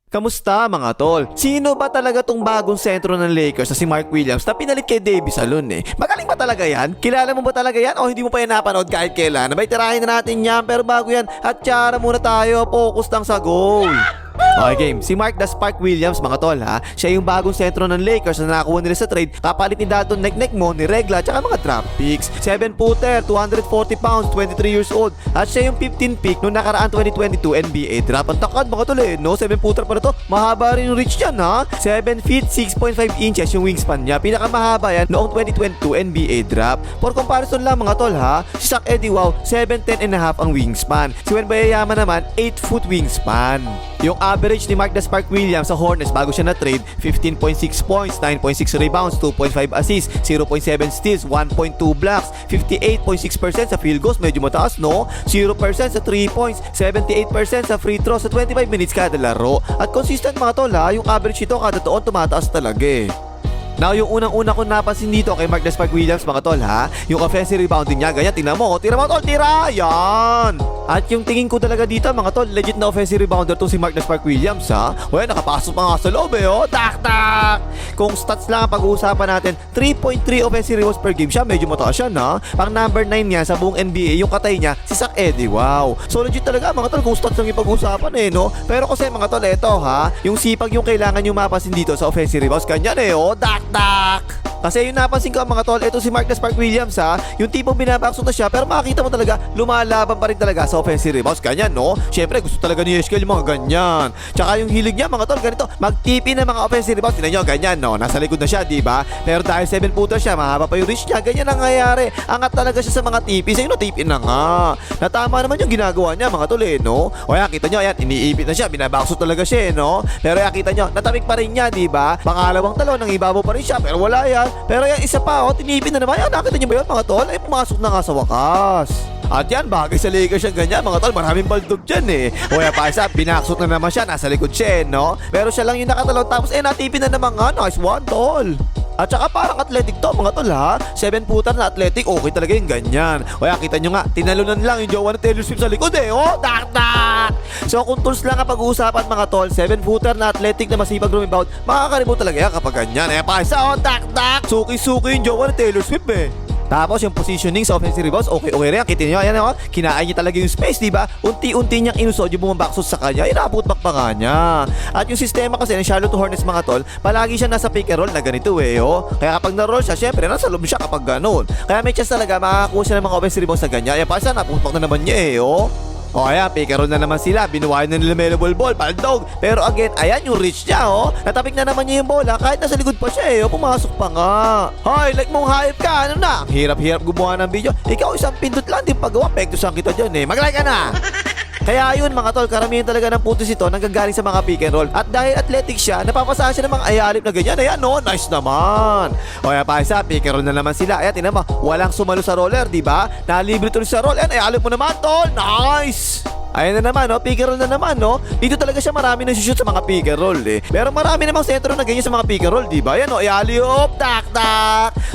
Kamusta mga tol? Sino ba talaga tong bagong sentro ng Lakers na si Mark Williams na pinalit kay Davis Salon eh? Magaling ba talaga yan? Kilala mo ba talaga yan o hindi mo pa yan napanood kahit kailan? Abay tirahin na natin yan, pero bago yan, hatsyara muna tayo, focus lang sa goal. Okay game, si Mark the Spark Williams mga tol ha, siya yung bagong sentro ng Lakers na nakakuha nila sa trade kapalit ni Dalton Neknek-Mo, ni Regla, tsaka mga draft picks. 7-footer, 240 pounds, 23 years old, at siya yung 15 pick noong nakaraan 2022 NBA draft. Ang takad mga tol eh, no? 7-footer pa na to, mahaba rin yung reach yan ha. 7 feet, 6.5 inches yung wingspan niya, pinakamahaba yan noong 2022 NBA draft. For comparison lang mga tol ha, si Shaq Eddie Wow, 7'10 and a half ang wingspan. Si Wembanyama naman, 8 foot wingspan. Yung average ni Mark the Spark Williams sa Hornets bago siya na-trade, 15.6 points, 9.6 rebounds, 2.5 assists, 0.7 steals, 1.2 blocks, 58.6% sa field goals, medyo mataas no? 0% sa 3 points, 78% sa free throws sa 25 minutes kada laro. At consistent mga tol ha, yung average ito kada taon tumataas talaga eh. Now, yung unang-una ko napansin dito kay Mark the Spark Williams mga tol ha, yung offensive rebounding niya, ganyan, tingnan mo, tira mo tol, tira, yan! At yung tingin ko talaga dito mga tol, legit na offensive rebounder tong si Mark the Spark Williams ha. Well, nakapasok pa nga sa loob eh, oh, tak! Kung stats lang ang pag-uusapan natin, 3.3 offensive rebounds per game siya, medyo mataas siya na. Pang number 9 niya sa buong NBA, yung katay niya, si Shaq Eddie, wow. So legit talaga mga tol, kung stats lang yung pag-uusapan eh, no? Pero kasi mga tol, eto ha, yung sipag yung kailangan yung mapasin dito sa offensive rebounds, kanyan eh, oh, tak! Kasi yung napansin ko mga tol, ito si Mark the Spark Williams ha, yung tipong binabaksot na siya pero makikita mo talaga lumalaban pa rin talaga sa offensive rebounds, ganyan no? Syempre gusto talaga ni Eshkel yung mga ganyan. Tsaka yung hilig niya mga tol, ganito, magtipi ng mga offensive rebounds, tingnan nyo, ganyan no? Nasa likod na siya, diba? Pero dahil 7-footer siya, mahaba pa yung reach niya, ganyan ang nangyayari. Angat talaga siya sa mga tipi, sa'yo no, tipi na nga. Natama naman yung ginagawa niya mga tol eh, no? O yan, kita nyo, ayan, iniipit na siya, binabaksot talaga siya eh, no? Pero yan, kita nyo, natamik pa rin niya, diba? Pangalawang talon, nang ibabaw pa rin siya, pero wala yan. Pero yan, isa pa, oh, tinipid na naman. Yan, nakita niyo ba yun, mga tol? Ay, pumasok na nga sa wakas. At yan, bagay sa Lakers yung ganyan, mga tol. Maraming baldog dyan eh. O yan pa isa, binaksot na naman siya. Nasa likod siya, no? Pero siya lang yung nakatalon. Tapos, natipid na naman nga. Nice one, tol. At saka parang athletic to mga tol ha. 7-footer na athletic, okay talaga yung ganyan. O yan, kita nyo nga, tinalunan lang yung jowa ng Taylor Swift sa likod eh. Oh, tak! So kung tools lang ang pag-uusapan mga tol, 7-footer na athletic na masipag rebound, makakaribo talaga yan kapag ganyan. Pa isa, oh, tak! Suki-suki yung jowa ng Taylor Swift eh. Tapos yung positioning sa offensive rebounds, okay rin. Kita nyo, ayan o, kinain niya talaga yung space, diba? Unti-unti niyang inusod yung bumabaksos sa kanya, inabot back pa nga niya. At yung sistema kasi ng Charlotte Hornets mga tol, palagi siya nasa pick and roll na ganito eh, oh. Kaya kapag na-roll siya, syempre nasa loob siya kapag ganun. Kaya may chance talaga makakakuha siya ng mga offensive rebounds sa ganyan. Ayan pa siya, naputok na naman niya eh, oh. O ayan, pick and roll na naman sila. Binuwayan na nila Melo Ball, paldog. Pero again, ayan yung reach niya, oh. Natapik na naman niya yung bola kahit nasa likod pa siya, eh. Oh, pumasok pa nga. Hoy, like mong hype ka, ano na? Ang hirap-hirap gumawa ng video. Ikaw isang pindot lang din paggawa. Pektusan kita dyan, eh. Mag-like ka na! Kaya yun mga tol, karamihan talaga ng puntos ito nanggagaling sa mga pick and roll. At dahil athletic siya, napapasahan siya ng mga ayalip na ganyan. Ayan no, nice naman. O yan pa isa, pick and roll na naman sila. Ayan, tingnan mo, walang sumalo sa roller, diba? Nalibre tuloy sa roll. Ayan, ayalip mo naman tol, nice! Ayan na naman, no? Pick and roll na naman, no? Dito talaga siya marami nang shoot sa mga pick and roll, eh. Pero marami namang sentro na ganyan sa mga pick and roll, diba? Ayan, no? Iali-up, tak!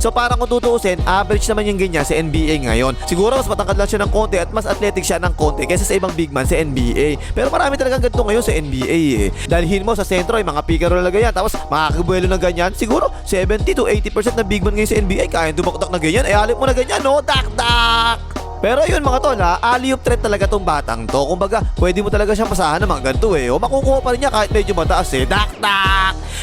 So parang kung tutuusin, average naman yung ganyan sa NBA ngayon. Siguro mas matangkad lang siya ng konti at mas athletic siya ng konti kaysa sa ibang big man sa NBA. Pero marami talagang ganito ngayon sa NBA, eh. Dalhin mo sa sentro ay mga pick and roll na ganyan, tapos makakabuelo na ganyan. Siguro 70 to 80% ng big man ngayon sa NBA kaya dumakdak na ganyan. Ialip mo na ganyan, no? Tak! Pero yun mga tol ha, alley-oop threat talaga tong batang to. Kumbaga, pwede mo talaga siyang pasahan ng mga ganito eh. O makukuha pa rin niya kahit medyo mataas eh. Tak!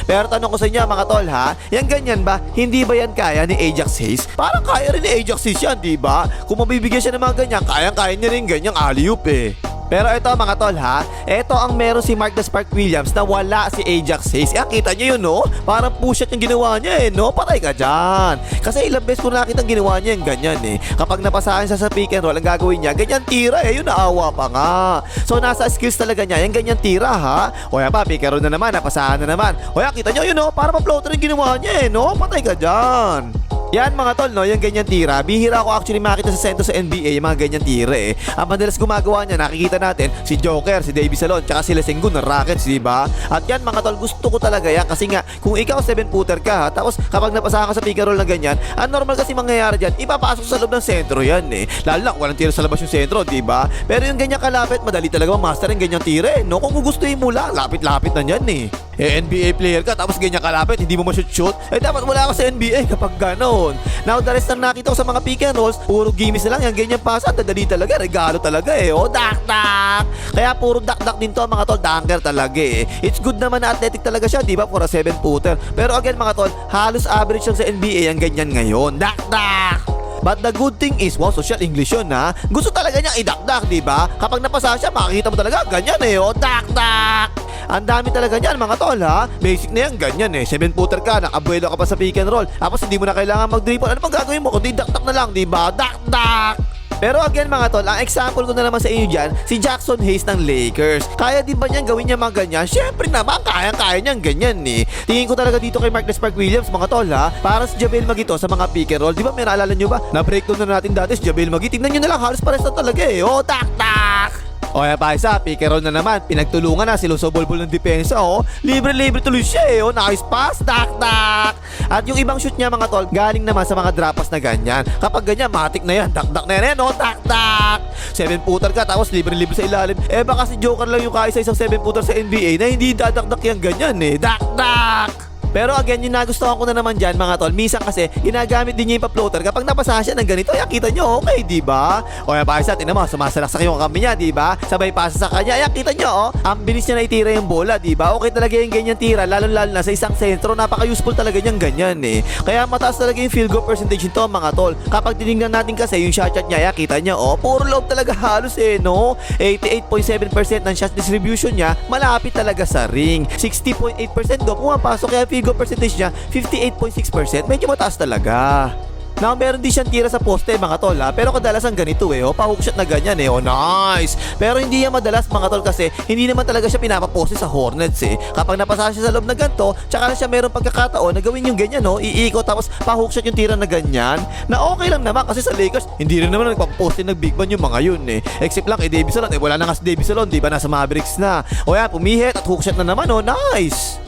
Pero tanong ko sa inyo mga tol ha, yan ganyan ba? Hindi ba yan kaya ni Ajax Hayes? Parang kaya rin ni Ajax Hayes yan, diba? Kung mabibigyan siya ng mga ganyan, kaya niya rin ganyang alley-oop eh. Pero ito mga tol ha, ito ang meron si Mark the Spark Williams na wala si Ajax Hayes. Kita niyo yun no? Parang push-shot yung ginawa niya eh, no? Patay ka dyan. Kasi ilang beses ko nakita ang ginawa niya yung ganyan eh. Kapag napasahan siya sa pick and roll, ang gagawin niya, ganyan tira eh, yun naawa pa nga. So nasa skills talaga niya, yung ganyan tira ha. O yan pa, pick and roll na naman, napasahan na naman. O yan, kita niyo yun no? Para pa-floater yung ginawa niya eh, no? Patay ka dyan. Yan mga tol, no, yung ganyan tira. Bihira ako actually makita sa sentro sa NBA yung mga ganyan tira eh. Ang madalas gumagawa niya, nakikita natin si Joker, si Davey Salon, tsaka si Lesenggun ng Rockets, di ba? At yan mga tol, gusto ko talaga yan kasi nga kung ikaw 7-footer ka ha, tapos kapag napasahan ka sa pick and roll na ganyan, ang normal kasi mangyayari dyan, ipapasok sa loob ng sentro yan eh. Lalo lang, walang tira sa labas yung sentro, di ba? Pero yung ganyan kalapit, madali talaga master yung ganyang tira eh, no? Kung gugustuhin mo lang, lapit-lapit na yan eh. NBA player ka tapos ganyan kalapit, hindi mo ma-shoot, dapat wala ka sa NBA kapag ganon. Now the rest na nakita ko sa mga pick and rolls, puro gimmicks na lang, yung ganyan pasa, dadali talaga, regalo talaga eh, dak-dak. Kaya puro dak-dak din to mga tol, dunker talaga eh. It's good naman na athletic talaga siya, di ba, for a 7-footer. Pero again mga tol, halos average lang sa NBA ang ganyan ngayon, dak-dak. But the good thing is, wow, social English yun ha. Gusto talaga niyang idakdak, di ba? Kapag napasa siya, makikita mo talaga, ganyan eh, dak-dak. Ang dami talaga niyan mga tol ha. Basic na yan, ganyan eh. 7-footer ka, nakabuelo ka pa sa pick and roll. Tapos hindi mo na kailangan mag-dribble. Ano pang gagawin mo? Kundi dakdak na lang, di ba? Dakdak! Pero again mga tol, ang example ko na naman sa inyo dyan, si Jackson Hayes ng Lakers. Kaya din ba niyang gawin niya mga ganyan? Syempre naman, kaya niyang ganyan eh. Tingin ko talaga dito kay Mark Williams mga tol ha. Para si Javel Magui to sa mga pick and roll. Di ba may naalala nyo ba? Na-breakdown na natin dati si Javel Magui. Tingnan nyo na lang, halos pares na talaga eh. Oh, tak-tak! O yan pa isa, pick and roll na naman. Pinagtulungan na, sinusobol-bol ng depensa oh. Libre-libre tuloy siya eh. Oh, nice pass, tak-tak. At yung ibang shoot niya mga tol, galing naman sa mga drop-pass na ganyan. Kapag ganyan, matik na yan, tak-tak na yan oh, tak-tak. 7-footer ka, tapos libre-libre sa ilalim. Baka si Joker lang yung kaya sa isang 7-footer sa NBA na hindi dadakdak yan ganyan eh. Tak-tak. Pero again, yung nagustuhan ko na naman dyan mga tol, minsan kasi ginagamit din niya yung pa-floater kapag napasahan siya ng ganito. Ayan, kita nyo, okay, di ba? O yan pa isa, tinan mo, sumasalaksak yung kami niya, di ba? Sabay pasa sa kanya. Ayan, kita nyo, oh, ang bilis niya na itira yung bola, di ba? Okay talaga yung ganyan tira, lalo-lalo na sa isang sentro, napaka-useful talaga niyang ganyan eh. Kaya mataas talaga yung field goal percentage nito mga tol. Kapag tinignan natin kasi yung shot niya, ayan, kita nyo, oh, puro loob talaga halos eh, no? 88.7% ng shot distribution niya, malapit talaga sa ring. 60.8% do, pumapasok, kaya field goal percentage niya 58.6%, medyo mataas talaga. Now, meron din siyang tira sa poste mga tol ha, pero kadalasan ganito eh, oh, pa-hook shot na ganyan eh, oh nice. Pero hindi yan madalas mga tol kasi hindi naman talaga siya pinapaposte sa Hornets eh. Kapag napasa siya sa loob na ganito, tsaka na siya meron pagkakataon na gawin yung ganyan oh, iikot tapos pa-hook shot yung tira na ganyan, na okay lang naman kasi sa Lakers, hindi rin naman nagpaposte ng big man yung mga yun eh. Except lang Davey Salon, wala na nga si Davey Salon, di ba, nasa Mavericks na. O yan, pumihit at hook shot na naman oh, nice.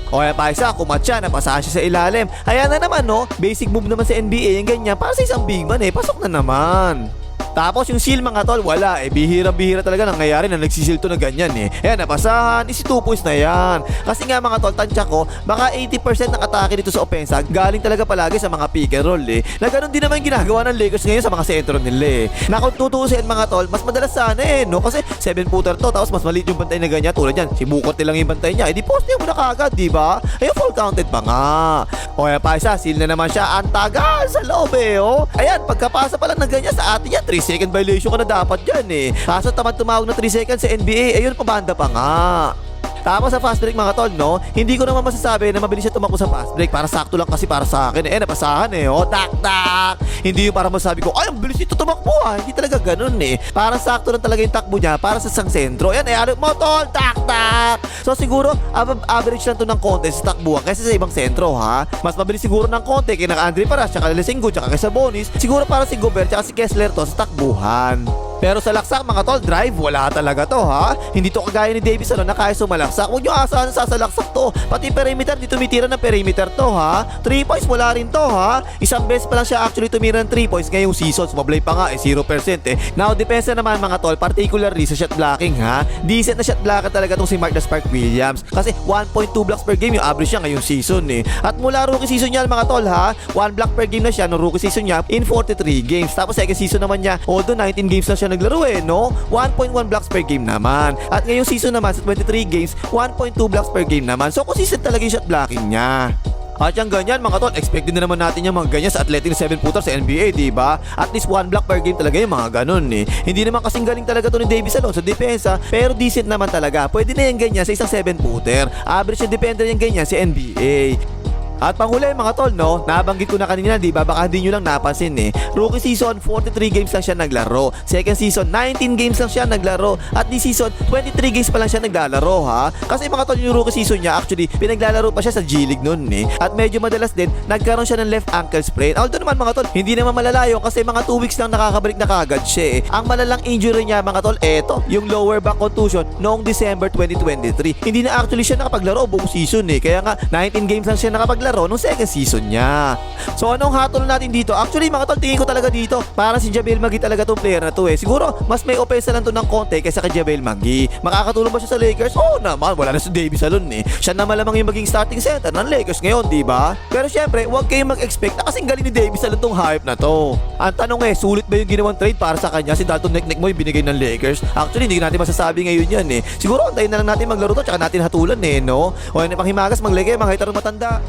O yan pa isa, kumatsa, napasahan siya sa ilalim. Ayan na naman no, basic move naman sa NBA yung ganyan, para sa isang big man eh, pasok na naman. Tapos yung seal mga tol, wala eh. Bihira-bihira talaga nangyayari na nagsisil to na ganyan eh. Ayan, napasahan, isi 2 points na yan. Kasi nga mga tol, tansya ko, baka 80% ng atake dito sa opensa galing talaga palagi sa mga pick and roll eh. Na ganun din naman ginagawa ng Lakers ngayon sa mga sentro nila eh. Na kung tutusin mga tol, mas madalas sana eh, no? Kasi 7-footer to, tapos mas maliit yung bantay na ganyan. Tulad yan, si Bukot lang yung bantay niya. Eh di post niya mo na kagad, di ba? Ayun, full counted pa nga. O yan pa isa, seal na naman siya. Ang tagal sa loob eh, oh. Ayan, pagkapasa pa lang ng ganyan sa atin yan, 3-second violation ka na dapat yan eh. Kaso tamad tumawag na 3 seconds sa NBA, ayun, pabanda pa nga. Tapos sa fast break mga tol, no, hindi ko naman masasabi na mabilis siya tumakbo sa fast break. Para sakto lang kasi para sa akin. Napasahan eh, oh, tak-tak. Hindi yung para masabi ko, ay, ang bilis ito tumakbo ah. Hindi talaga ganun eh. Para sakto lang talaga yung takbo niya para sa isang sentro. Ayan, ano mo tol, tak-tak. So siguro, average lang to ng konti sa takbuhan kaysa sa ibang sentro ha. Mas mabilis siguro ng konti kay Andre Paras, tsaka Lesenggun, tsaka kay Sabonis. Siguro para si Gobert, tsaka si Kessler to sa takbuhan. Pero sa laksak mga tol, drive, wala talaga to ha. Hindi to kagaya ni Davey Salon na kaya sumalaksak. Huwag nyo asahan sa salaksak to. Pati perimeter, di tumitira ng perimeter to ha. 3 points, wala rin to ha. Isang beses pa lang siya actually tumira ng 3 points ngayong season. Sumablay pa nga 0% eh. Now, depensa naman mga tol, particularly sa shot blocking ha. Decent na shot blocker talaga tong si Mark Williams. Kasi 1.2 blocks per game yung average niya ngayong season eh. At mula rookie season niya mga tol ha, 1 block per game na siya no rookie season niya in 43 games. Tapos second season naman niya, although 19 games na siya naglaro eh, no? 1.1 blocks per game naman. At ngayong season naman sa 23 games, 1.2 blocks per game naman. So consistent talaga yung shot blocking niya. At yung ganyan mga tol, expect din na naman natin yung mga ganyan sa athletic 7-footer sa NBA, diba? At least 1 block per game talaga yung mga ganun eh. Hindi naman kasing galing talaga to ni Davey Salon sa depensa, pero decent naman talaga. Pwede na yung ganyan sa isang 7-footer. Average na depender yung ganyan sa NBA. At panghuli mga tol, no, nabanggit ko na kanina, di ba? Baka hindi nyo lang napansin eh. Rookie season, 43 games lang siya naglaro. Second season, 19 games lang siya naglaro. At this season, 23 games pa lang siya naglalaro ha. Kasi mga tol, yung rookie season niya, actually, pinaglalaro pa siya sa G League noon eh. At medyo madalas din, nagkaroon siya ng left ankle sprain. Although naman mga tol, hindi naman malalayo kasi mga 2 weeks lang nakakabalik na kagad siya eh. Ang malalang injury niya mga tol, eto, yung lower back contusion noong December 2023. Hindi na actually siya nakapaglaro buong season eh. Kaya nga, 19 games lang siya nakapaglaro nung second season niya. So anong hatol natin dito? Actually mga tol, tingin ko talaga dito, parang si Jabel Magui talaga tong player na to eh. Siguro, mas may opensa lang to ng konti kaysa kay Jabel Magui. Makakatulong ba siya sa Lakers? Oo naman, wala na si Davis Salon eh. Siya na malamang yung maging starting center ng Lakers ngayon, di ba? Pero syempre, huwag kayong mag-expect na kasing galing ni Davis Salon tong hype na to. Ang tanong eh, sulit ba yung ginawang trade para sa kanya? Si Dalton Neck mo yung binigay ng Lakers? Actually, hindi natin masasabi ngayon yan eh. Siguro, antayin na lang natin maglaro to, tsaka natin hatulan eh, no? O yan, panghimagas, maglagay, mga hater matanda.